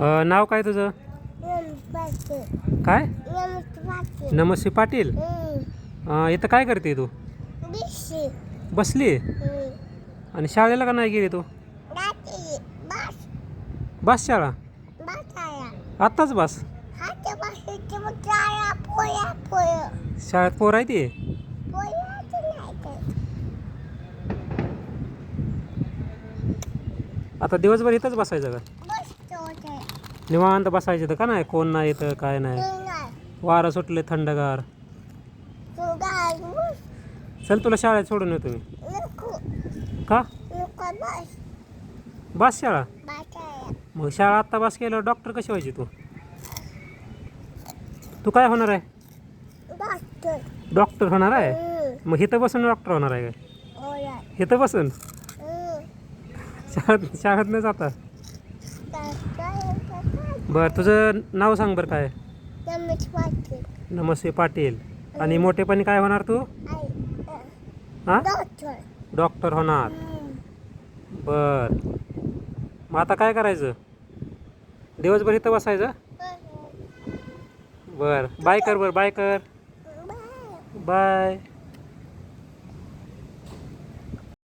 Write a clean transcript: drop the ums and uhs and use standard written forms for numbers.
नाव काय तुझं? काय? नमस्ते पाटील. इथं काय करते तू? बसली आणि शाळेला का नाही गेली तू? बस शाळा आत्ताच बस. शाळेत पोर आहे ती. आता दिवसभर इथंच बसायचं का? निवांत बसायचं तर का नाही? कोण नाही इथं काय नाही. वारं सुटले थंडगार. चल तुला शाळेत सोडून येतो मी. का? बस शाळा. मग शाळा आत्ता बस केल्यावर डॉक्टर कशी व्हायची तू? तू काय होणार आहे? डॉक्टर होणार आहे. मग इथं बसून डॉक्टर होणार आहे काय? इथं बसून शाळेत नाही जाता? बरं तुझं नाव सांग बरं काय? नमस्ते पाटील. आणि मोठेपणी काय होणार तू? हां डॉक्टर होणार. बर मग आता काय करायचं? दिवसभर इथं बसायचं? बर बाय कर. बाय.